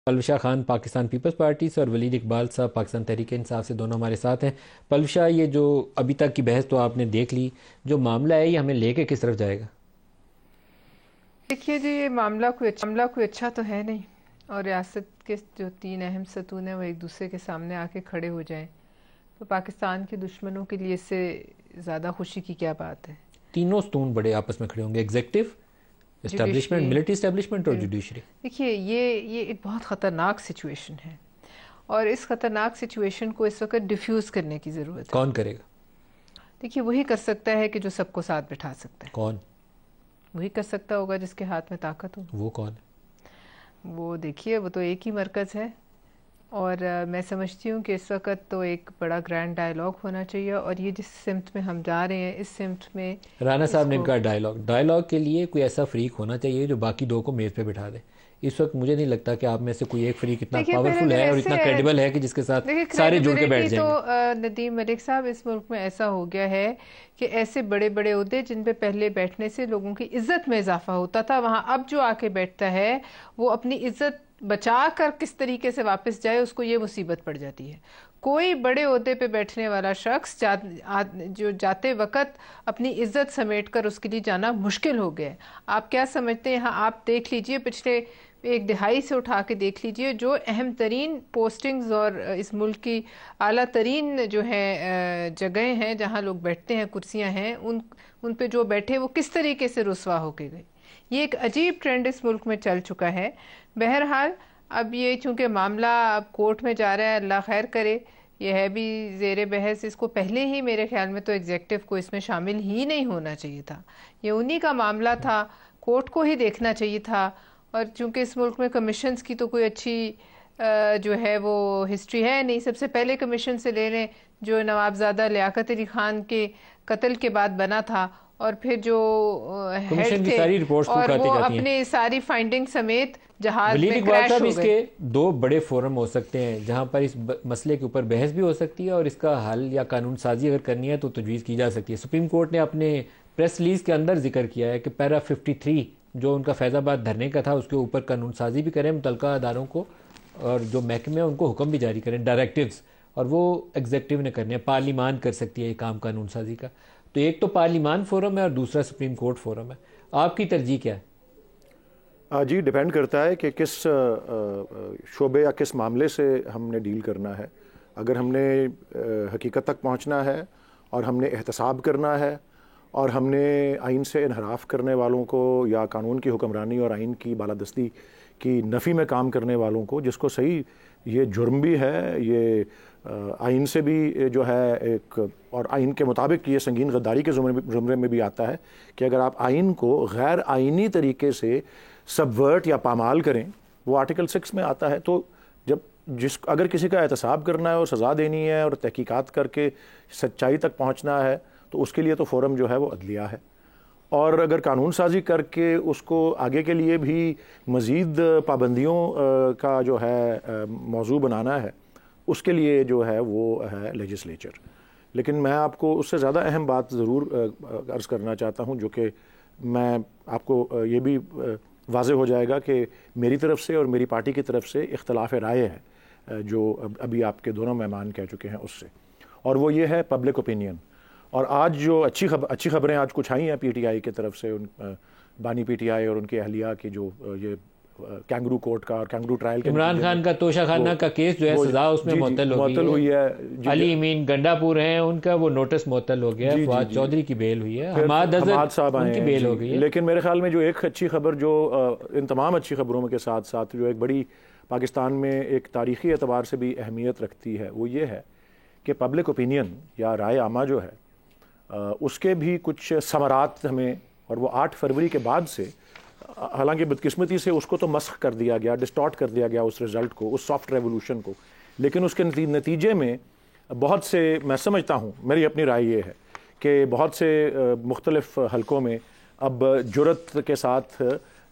Palwasha Khan Pakistan Peoples party سے اور ولید اقبال صاحب پاکستان تحریک انصاف سے دونوں ہمارے ساتھ ہیں۔ پلوشا، یہ جو ابھی تک کی بحث تو آپ نے دیکھ لی، جو معاملہ ہے یہ ہمیں لے کے کس طرف جائے گا؟ دیکھیے جی، یہ معاملہ کوئی اچھا تو ہے نہیں، اور ریاست کے جو تین اہم ستون ہیں وہ ایک دوسرے کے سامنے آ کے کھڑے ہو جائیں تو پاکستان کے دشمنوں کے لیے اس سے زیادہ خوشی کی کیا بات ہے؟ تینوں ستون بڑے آپس میں کھڑے ہوں گے، ایگزیکٹو اسٹیبلشمنٹ، ملٹری اسٹیبلشمنٹ اور جوڈیشری۔ دیکھیے یہ ایک بہت خطرناک سچویشن ہے، اور اس خطرناک سچویشن کو اس وقت ڈیفیوز کرنے کی ضرورت ہے۔ کون کرے گا؟ دیکھیے وہی کر سکتا ہے کہ جو سب کو ساتھ بٹھا سکتا ہے۔ کون؟ وہی کر سکتا ہوگا جس کے ہاتھ میں طاقت ہو۔ وہ کون ہے؟ وہ دیکھیے، وہ تو ایک ہی مرکز ہے، اور میں سمجھتی ہوں کہ اس وقت تو ایک بڑا گرینڈ ڈائیلاگ ہونا چاہیے، اور یہ جس سمت میں ہم جا رہے ہیں اس سمت میں رانا صاحب نے کہا ڈائیلاگ کے لیے کوئی ایسا فریق ہونا چاہیے جو باقی دو کو میز پہ بٹھا دے۔ اس وقت مجھے نہیں لگتا کہ آپ میں سے کوئی ایک فریق اتنا پاورفل ہے اور اتنا کریڈیبل ہے کہ جس کے ساتھ سارے جڑ کے بیٹھ جائیں گے۔ تو ندیم ملک صاحب، اس ملک میں ایسا ہو گیا ہے کہ ایسے بڑے بڑے عہدے جن پہ پہلے بیٹھنے سے لوگوں کی عزت میں اضافہ ہوتا تھا، وہاں اب جو آ کے بیٹھتا ہے وہ اپنی عزت بچا کر کس طریقے سے واپس جائے، اس کو یہ مصیبت پڑ جاتی ہے۔ کوئی بڑے عہدے پہ بیٹھنے والا شخص جو جاتے وقت اپنی عزت سمیٹ کر اس کے لیے جانا مشکل ہو گیا ہے۔ آپ کیا سمجھتے ہیں؟ یہاں آپ دیکھ لیجئے، پچھلے ایک دہائی سے اٹھا کے دیکھ لیجئے، جو اہم ترین پوسٹنگز اور اس ملک کی اعلیٰ ترین جو ہے جگہیں ہیں جہاں لوگ بیٹھتے ہیں، کرسیاں ہیں، ان پہ جو بیٹھے وہ کس طریقے سے رسوا ہو کے گئے۔ یہ ایک عجیب ٹرینڈ اس ملک میں چل چکا ہے۔ بہرحال اب یہ چونکہ معاملہ اب کورٹ میں جا رہا ہے، اللہ خیر کرے، یہ ہے بھی زیر بحث، اس کو پہلے ہی میرے خیال میں تو ایگزیکٹو کو اس میں شامل ہی نہیں ہونا چاہیے تھا۔ یہ انہی کا معاملہ تھا، کورٹ کو ہی دیکھنا چاہیے تھا، اور چونکہ اس ملک میں کمیشنز کی تو کوئی اچھی جو ہے وہ ہسٹری ہے نہیں۔ سب سے پہلے کمیشن سے لے لیں جو نوابزادہ لیاقت علی خان کے قتل کے بعد بنا تھا، اور پھر جو ہیڈ تھے اور وہ اپنے ساری فائنڈنگ سمیت جہاز میں کریش ہو گئے۔ اس کے دو بڑے فورم ہو سکتے ہیں جہاں پر اس مسئلے کے اوپر بحث بھی ہو سکتی ہے، اور اس کا حل یا قانون سازی اگر کرنی ہے تو تجویز کی جا سکتی ہے۔ سپریم کورٹ نے اپنے پریس ریلیز کے اندر ذکر کیا ہے کہ پیرا 53 جو ان کا فیض آباد دھرنے کا تھا اس کے اوپر قانون سازی بھی کریں متعلقہ اداروں کو، اور جو محکمے ہیں ان کو حکم بھی جاری کریں، ڈائریکٹیوز، اور وہ ایگزیکٹو نے کرنے ہیں۔ پارلیمان کر سکتی ہے یہ کام قانون سازی کا۔ تو ایک تو پارلیمان فورم ہے اور دوسرا سپریم کورٹ فورم ہے۔ آپ کی ترجیح کیا ہے؟ جی ڈیپینڈ کرتا ہے کہ کس شعبے یا کس معاملے سے ہم نے ڈیل کرنا ہے۔ اگر ہم نے حقیقت تک پہنچنا ہے اور ہم نے احتساب کرنا ہے اور ہم نے آئین سے انحراف کرنے والوں کو یا قانون کی حکمرانی اور آئین کی بالادستی کی نفی میں کام کرنے والوں کو، جس کو صحیح یہ جرم بھی ہے، یہ آئین سے بھی جو ہے ایک، اور آئین کے مطابق یہ سنگین غداری کے زمرے میں بھی آتا ہے کہ اگر آپ آئین کو غیر آئینی طریقے سے سبورٹ یا پامال کریں، وہ آرٹیکل 6 میں آتا ہے۔ تو اگر کسی کا احتساب کرنا ہے اور سزا دینی ہے اور تحقیقات کر کے سچائی تک پہنچنا ہے تو اس کے لیے تو فورم جو ہے وہ عدلیہ ہے، اور اگر قانون سازی کر کے اس کو آگے کے لیے بھی مزید پابندیوں کا جو ہے موضوع بنانا ہے، اس کے لیے جو ہے وہ ہے لیجسلیچر۔ لیکن میں آپ کو اس سے زیادہ اہم بات ضرور عرض کرنا چاہتا ہوں، جو کہ میں آپ کو یہ بھی واضح ہو جائے گا کہ میری طرف سے اور میری پارٹی کی طرف سے اختلاف رائے ہے جو ابھی آپ کے دونوں مہمان کہہ چکے ہیں اس سے، اور وہ یہ ہے پبلک اوپینین۔ اور آج جو اچھی خبریں آج کچھ آئی ہیں پی ٹی آئی کی طرف سے، بانی پی ٹی آئی اور ان کی اہلیہ کی، جو یہ کینگرو کورٹ کا اور کینگرو ٹرائل کے عمران خان کا توشہ خانہ کا کیس جو ہے سزا اس میں معطل ہوئی ہے۔ علی امین گنڈا پور ہیں، ان کا وہ نوٹس معطل ہو گیا ہے۔ فواد چودھری کی بیل ہوئی ہے، حماد صاحب ان کی بیل ہو گئی ہے۔ لیکن میرے خیال میں جو ایک اچھی خبر جو ان تمام اچھی خبروں کے ساتھ ساتھ جو ایک بڑی پاکستان میں ایک تاریخی اعتبار سے بھی اہمیت رکھتی ہے، وہ یہ ہے کہ پبلک اوپینین یا رائے عامہ جو ہے اس کے بھی کچھ ثمرات ہمیں، اور وہ 8 فروری کے بعد سے، حالانکہ بدقسمتی سے اس کو تو مسخ کر دیا گیا، ڈسٹارٹ کر دیا گیا اس رزلٹ کو، اس سافٹ ریولوشن کو، لیکن اس کے نتیجے میں بہت سے، میں سمجھتا ہوں، میری اپنی رائے یہ ہے کہ بہت سے مختلف حلقوں میں اب جرأت کے ساتھ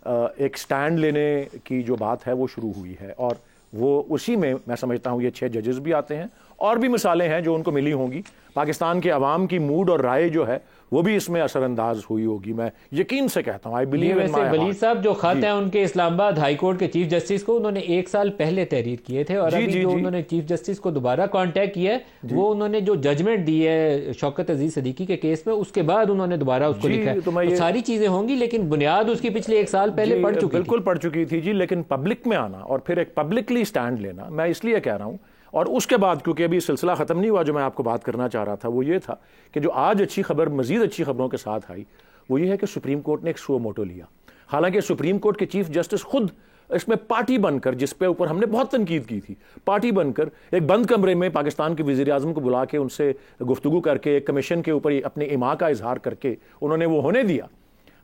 ایک سٹینڈ لینے کی جو بات ہے وہ شروع ہوئی ہے، اور وہ اسی میں سمجھتا ہوں یہ 6 ججز بھی آتے ہیں. اور بھی مثالیں ہیں جو ان کو ملی ہوں گی. پاکستان کے عوام کی موڈ اور رائے جو ہے وہ بھی اس میں اثر انداز ہوئی ہوگی. میں یقین سے کہتا ہوں, I believe in my heart. ولید صاحب جو خط ہیں ان کے اسلام آباد ہائی کورٹ کے چیف جسٹس کو انہوں نے 1 سال پہلے تحریر کیے تھے, اور ابھی جو انہوں نے چیف جسٹس کو دوبارہ کانٹیکٹ کیا ہے وہ انہوں نے جو ججمنٹ دی ہے شوکت عزیز صدیقی کے کیس میں, اس کے بعد انہوں نے دوبارہ اس کو لکھا ہے. تو ساری چیزیں ہوں گی لیکن بنیاد اس کی پچھلے 1 سال پہلے پڑ چکی, بالکل پڑ چکی تھی جی. لیکن پبلک میں آنا اور پھر ایک پبلکلی سٹینڈ لینا, میں اس لیے کہہ رہا ہوں. اور اس کے بعد کیونکہ ابھی سلسلہ ختم نہیں ہوا, جو میں آپ کو بات کرنا چاہ رہا تھا وہ یہ تھا کہ جو آج اچھی خبر, مزید اچھی خبروں کے ساتھ آئی, وہ یہ ہے کہ سپریم کورٹ نے ایک سو موٹو لیا. حالانکہ سپریم کورٹ کے چیف جسٹس خود اس میں پارٹی بن کر, جس پہ اوپر ہم نے بہت تنقید کی تھی, پارٹی بن کر ایک بند کمرے میں پاکستان کے وزیر اعظم کو بلا کے ان سے گفتگو کر کے ایک کمیشن کے اوپر اپنے ایما کا اظہار کر کے انہوں نے وہ ہونے دیا.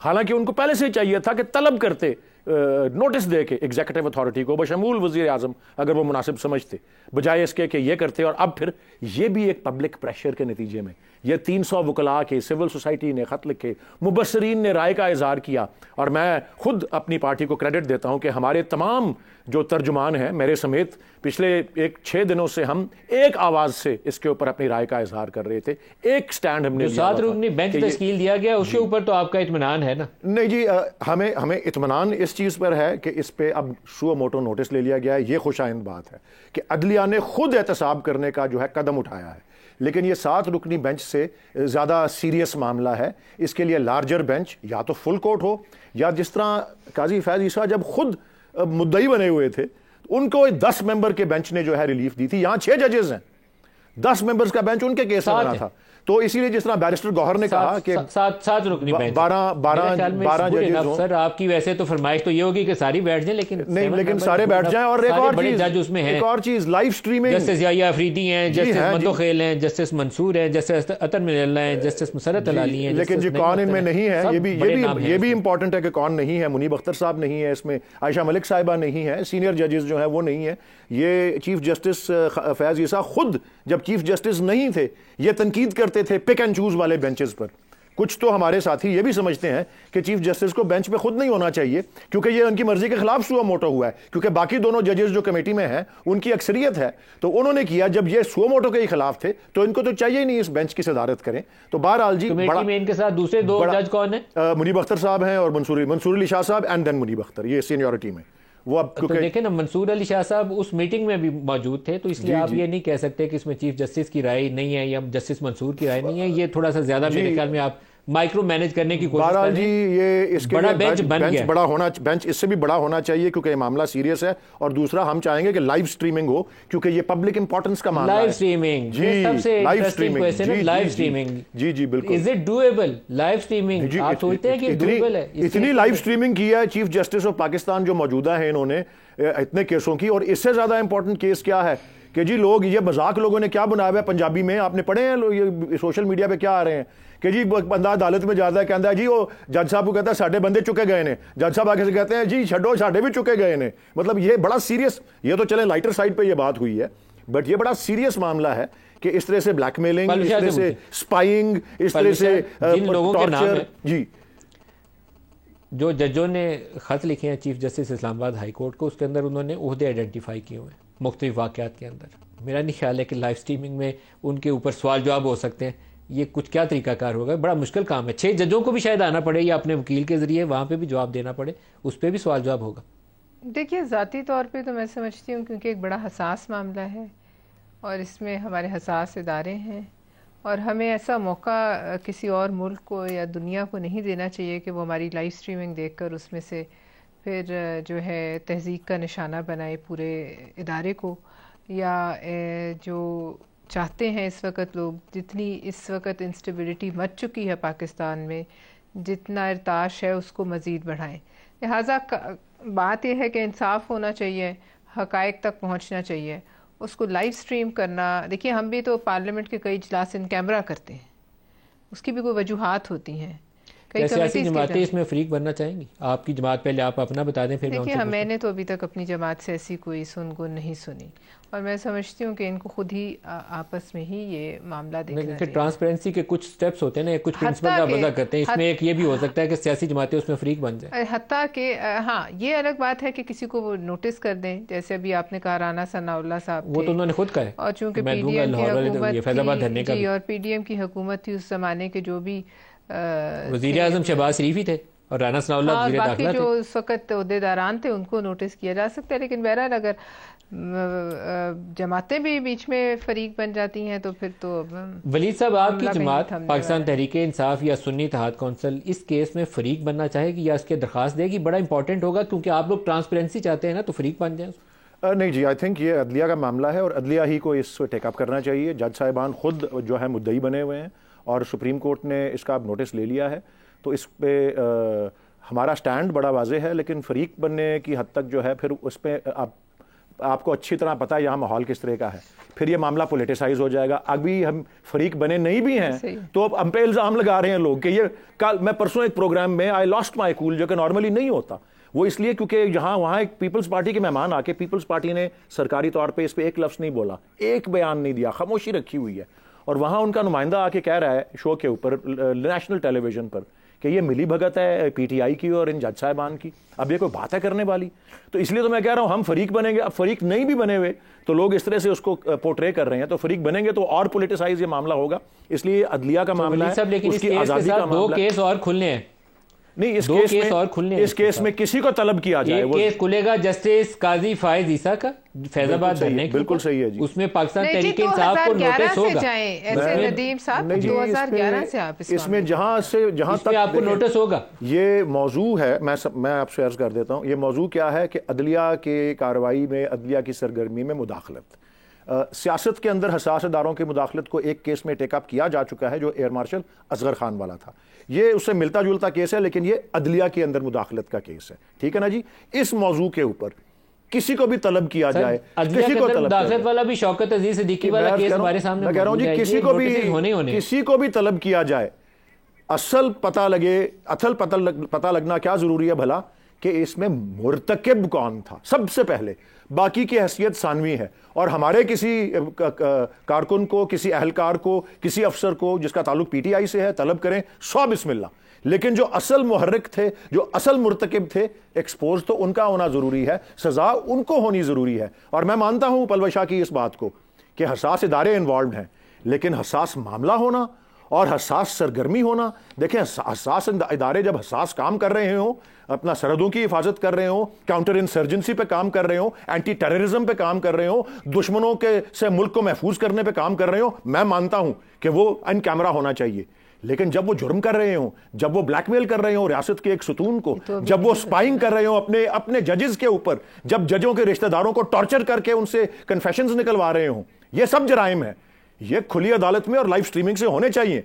حالانکہ ان کو پہلے سے چاہیے تھا کہ طلب کرتے, نوٹس دے کے ایگزیکٹو اتھارٹی کو بشمول وزیر اعظم اگر وہ مناسب سمجھتے, بجائے اس کے کہ یہ کرتے. اور اب پھر یہ بھی ایک پبلک پریشر کے نتیجے میں یہ 300 وکلاء کے, سول سوسائٹی نے خط لکھے, مبصرین نے رائے کا اظہار کیا. اور میں خود اپنی پارٹی کو کریڈٹ دیتا ہوں کہ ہمارے تمام جو ترجمان ہیں میرے سمیت پچھلے 6 دنوں سے ہم ایک آواز سے اس کے اوپر اپنی رائے کا اظہار کر رہے تھے. ایک سٹینڈ ہم نے جو 7 رکنی بینچ تشکیل دیا گیا اس کے اوپر تو آپ کا اطمینان ہے نا؟ نہیں جی, ہمیں اطمینان اس چیز پر ہے کہ اس پہ اب سو موٹو نوٹس لے لیا گیا ہے. یہ خوشائند بات ہے کہ عدلیہ نے خود احتساب کرنے کا جو ہے قدم اٹھایا ہے. لیکن یہ 7 رکنی بینچ سے زیادہ سیریس معاملہ ہے. اس کے لیے لارجر بینچ یا تو فل کورٹ ہو, یا جس طرح قاضی فیض عیسیٰ جب خود مدعی بنے ہوئے تھے ان کو 10 ممبر کے بینچ نے جو ہے ریلیف دی تھی. یہاں 6 ججز ہیں, 10 ممبرز کا بینچ ان کے کیس میں بنا تھا. تو اسی لیے جس طرح بیرسٹر گوہر نے کہا کہ 7 رکنی بینچ 12 ججز ہوں. سر آپ کی ویسے تو فرمائش تو یہ ہوگی کہ ساری بیٹھ جائیں, لیکن سارے بیٹھ جائیں. اور ایک اور چیز لائیو سٹریمنگ, جسٹس یحییٰ افریدی ہیں, جسٹس مندو خیل ہیں, جسٹس منصور ہیں, جسٹس عطر من اللہ ہیں, جسٹس مسرت علالی ہیں. لیکن جو کون ان میں نہیں ہے, یہ بھی امپورٹنٹ ہے کہ کون نہیں ہے. منیب اختر صاحب نہیں ہے اس میں, عائشہ ملک صاحبہ نہیں ہے, سینئر ججز جو ہیں وہ نہیں ہے. یہ چیف جسٹس فیض عیسیٰ خود جب چیف جسٹس نہیں تھے یہ تنقید کرتے تھے پک اینڈ چوز والے بینچز پر. کچھ تو ہمارے ساتھی یہ بھی سمجھتے ہیں کہ چیف جسٹس کو بینچ پہ خود نہیں ہونا چاہیے کیونکہ یہ ان کی مرضی کے خلاف سو موٹو ہوا ہے, کیونکہ باقی دونوں ججز جو کمیٹی میں ہیں ان کی اکثریت ہے. تو انہوں نے کیا, جب یہ سو موٹو کے خلاف تھے تو ان کو تو چاہیے ہی نہیں اس بینچ کی صدارت کریں. تو بہرحال جی, کمیٹی میں ان کے ساتھ دوسرے 2 جج کون ہیں؟ منیب اختر صاحب ہیں اور منصور علی شاہ صاحب, اینڈ دین منیب اختر, یہ سینیورٹی میں. وہ اب تو دیکھیں نا, منصور علی شاہ صاحب اس میٹنگ میں بھی موجود تھے, تو اس لیے آپ یہ نہیں کہہ سکتے کہ اس میں چیف جسٹس کی رائے نہیں ہے یا جسٹس منصور کی رائے نہیں ہے. یہ تھوڑا سا زیادہ میرے خیال میں آپ مائکرو مینج کرنے کی کوشش کر رہے ہیں. یہ اس کے بڑا بینچ بڑا ہونا, بینچ اس سے بھی بڑا ہونا چاہیے کیونکہ یہ معاملہ سیریس ہے. اور دوسرا ہم چاہیں گے کہ لائیو سٹریمنگ ہو کیونکہ یہ پبلک امپورٹنس کا معاملہ ہے. لائیو سٹریمنگ سب سے انٹرسٹنگ کوسچن ہے. لائیو سٹریمنگ جی بالکل, is it doable? Live streaming آپ سوچتے ہیں کہ ڈویبل ہے؟ اتنی لائیو سٹریمنگ کی ہے چیف جسٹس آف پاکستان جو موجودہ ہیں انہوں نے اتنے کیسوں کی. اور اس سے زیادہ امپورٹنٹ کیس کیا ہے کہ جی لوگ یہ مذاق لوگوں نے کیا بنایا ہے پنجابی میں, آپ نے پڑھے ہیں یہ سوشل میڈیا پہ کیا آ رہے ہیں کہ جی بندہ عدالت میں جاتا ہے, کہتا ہے جی وہ جج صاحب کو کہتا ہے ساڈے بندے چکے گئے نے, جج صاحب آگے سے کہتے ہیں جی چھڈو ساڈے بھی چکے گئے نے. مطلب یہ بڑا سیریس, یہ تو چلیں لائٹر سائڈ پہ یہ بات ہوئی ہے, بٹ یہ بڑا سیریس معاملہ ہے کہ اس طرح سے بلیک میلنگ, اس طرح سے اسپائنگ, اس طرح سے ٹارچر. جی جو ججوں نے خط لکھے ہیں چیف جسٹس اسلام آباد ہائی کورٹ کو, اس کے اندر انہوں نے عہدے آئیڈینٹیفائی کیے ہوئے ہیں مختلف واقعات کے اندر. میرا نہیں خیال ہے کہ لائیو سٹریمنگ میں ان کے اوپر سوال جواب ہو سکتے ہیں. یہ کچھ کیا طریقہ کار ہوگا, بڑا مشکل کام ہے. 6 ججوں کو بھی شاید آنا پڑے یا اپنے وکیل کے ذریعے وہاں پہ بھی جواب دینا پڑے, اس پہ بھی سوال جواب ہوگا. دیکھیے ذاتی طور پہ تو میں سمجھتی ہوں کیونکہ ایک بڑا حساس معاملہ ہے اور اس میں ہمارے حساس ادارے ہیں, اور ہمیں ایسا موقع کسی اور ملک کو یا دنیا کو نہیں دینا چاہیے کہ وہ ہماری لائیو سٹریمنگ دیکھ کر اس میں سے پھر جو ہے تہذیب کا نشانہ بنائے پورے ادارے کو. یا جو چاہتے ہیں اس وقت لوگ, جتنی اس وقت انسٹیبلٹی مچ چکی ہے پاکستان میں, جتنا ارتعاش ہے اس کو مزید بڑھائیں. لہٰذا بات یہ ہے کہ انصاف ہونا چاہیے, حقائق تک پہنچنا چاہیے. اس کو لائیو سٹریم کرنا, دیکھیے ہم بھی تو پارلیمنٹ کے کئی اجلاس ان کیمرہ کرتے ہیں, اس کی بھی کوئی وجوہات ہوتی ہیں. کئی سیاسی جماعتیں اس میں فریق بننا چاہیں گی؟ آپ کی جماعت پہلے آپ اپنا بتا دیں پھر دیکھیے میں نے تو ابھی تک اپنی جماعت سے ایسی کوئی سن نہیں سنی، اور میں سمجھتی ہوں کہ ان کو خود ہی آپس میں ہی یہ معاملہ دیکھنا چاہیے۔ ٹرانسپیرنسی کے کچھ سٹیپس ہوتے ہیں نا، کچھ پرنسپل کا وضع کرتے ہیں، اس میں ایک یہ بھی ہو سکتا ہے کہ سیاسی جماعتیں اس میں فریق بن جائیں، حتیٰ کہ ہاں یہ الگ بات ہے کہ کسی کو وہ نوٹس کر دیں، جیسے ابھی آپ نے کہا رانا ثناء اللہ صاحب، وہ تو انہوں نے خود کہا ہے، اور چونکہ پی ڈی ایم کی حکومت تھی اور پی ڈی ایم کی حکومت تھی اس زمانے کے جو بھی وزیر اعظم شہباز شریف ہی تھے اور رانا ثناء اللہ وزیر داخلہ تھے، باقی جو اس وقت عہدیداران تھے ان کو نوٹس کیا جا سکتا ہے، لیکن بہرحال اگر جماعتیں بھی بیچ میں فریق بن جاتی ہیں تو پھر تو ولید صاحب آپ کی جماعت پاکستان تحریک انصاف یا سنی اتحاد کونسل اس کیس میں فریق بننا چاہے گی یا اس کے درخواست دے گی؟ بڑا امپورٹنٹ ہوگا کیونکہ آپ لوگ ٹرانسپیرنسی چاہتے ہیں نا، تو فریق بن جائیں۔ نہیں جی، آئی تھنک یہ عدلیہ کا معاملہ ہے اور عدلیہ ہی کو اس ٹیک اپ کرنا چاہیے۔ جج صاحبان خود جو ہے مدعی بنے ہوئے ہیں اور سپریم کورٹ نے اس کا اب نوٹس لے لیا ہے، تو اس پہ ہمارا سٹینڈ بڑا واضح ہے، لیکن فریق بننے کی حد تک جو ہے پھر اس پہ آپ کو اچھی طرح پتہ ہے یہاں ماحول کس طرح کا ہے، پھر یہ معاملہ پولیٹیسائز ہو جائے گا۔ ابھی ہم فریق بنے نہیں بھی ہیں تو اب ہم پہ الزام لگا رہے ہیں لوگ کہ یہ میں پرسوں ایک پروگرام میں آئی لاسٹ مائی کول، جو کہ نارملی نہیں ہوتا، وہ اس لیے کیونکہ جہاں وہاں ایک پیپلز پارٹی کے مہمان آ کے پیپلز پارٹی نے سرکاری طور پہ اس پہ ایک لفظ نہیں بولا، ایک بیان نہیں دیا، خاموشی رکھی ہوئی ہے، اور وہاں ان کا نمائندہ آ کے کہہ رہا ہے شو کے اوپر نیشنل ٹیلی ویژن پر کہ یہ ملی بھگت ہے پی ٹی آئی کی اور ان جج صاحبان کی۔ اب یہ کوئی بات ہے کرنے والی؟ تو اس لیے تو میں کہہ رہا ہوں ہم فریق بنیں گے، اب فریق نہیں بھی بنے ہوئے تو لوگ اس طرح سے اس کو پورٹرے کر رہے ہیں، تو فریق بنیں گے تو اور پولیٹیسائز یہ معاملہ ہوگا، اس لیے عدلیہ کا معاملہ ہے، اس کی آزادی کا معاملہ ہے۔ دو کیس اور کھلنے ہیں، نہیں اس کیس میں کسی کو طلب کیا جائے، ایک کیس کھلے گا جسٹس قاضی فائز عیسیٰ کا فیض آباد دھرنے کے، بالکل صحیح ہے جی، اس میں پاکستان تحریک انصاف کو نوٹس ہوگا، ایسے ندیم صاحب 2011 سے آپ اس میں جہاں تک آپ کو نوٹس ہوگا۔ یہ موضوع ہے، میں آپ سے عرض کر دیتا ہوں، یہ موضوع کیا ہے کہ عدلیہ کے کارروائی میں، عدلیہ کی سرگرمی میں مداخلت، سیاست کے اندر حساس اداروں کی مداخلت کو ایک کیس میں ٹیک اپ کیا جا چکا ہے جو ایئر مارشل اصغر خان والا تھا، یہ اس سے ملتا جلتا کیس ہے، لیکن یہ عدلیہ کے اندر مداخلت کا کیس ہے، ٹھیک ہے نا جی۔ اس موضوع کے اوپر کسی کو بھی طلب کیا جائے، کسی کو مداخلت والا بھی شوکت عزیز صدیقی والا کیس ہمارے سامنے، میں کہہ رہا ہوں جی کسی کو بھی طلب کیا جائے، اصل پتہ لگنا کیا ضروری ہے بھلا کہ اس میں مرتکب کون تھا سب سے پہلے، باقی کی حیثیت ثانوی ہے، اور ہمارے کسی کارکن کو، کسی اہلکار کو، کسی افسر کو جس کا تعلق پی ٹی آئی سے ہے طلب کریں، سو بسم اللہ، لیکن جو اصل محرک تھے، جو اصل مرتکب تھے، ایکسپوز تو ان کا ہونا ضروری ہے، سزا ان کو ہونی ضروری ہے۔ اور میں مانتا ہوں پلوش شاہ کی اس بات کو کہ حساس ادارے انوالوڈ ہیں، لیکن حساس معاملہ ہونا اور حساس سرگرمی ہونا، دیکھیں حساس ادارے جب حساس کام کر رہے ہوں، اپنا سرحدوں کی حفاظت کر رہے ہوں، کاؤنٹر انسرجنسی پہ کام کر رہے ہوں، اینٹی ٹیررزم پہ کام کر رہے ہوں، دشمنوں سے ملک کو محفوظ کرنے پہ کام کر رہے ہوں، میں مانتا ہوں کہ وہ ان کیمرہ ہونا چاہیے، لیکن جب وہ جرم کر رہے ہوں، جب وہ بلیک میل کر رہے ہوں ریاست کے ایک ستون کو، جب وہ سپائنگ کر رہے ہوں اپنے ججز کے اوپر، جب ججوں کے رشتہ داروں کو ٹارچر کر کے ان سے کنفیشنز نکلوا رہے ہوں، یہ سب جرائم ہیں، یہ کھلی عدالت میں اور لائیو سٹریمنگ سے ہونے چاہیے۔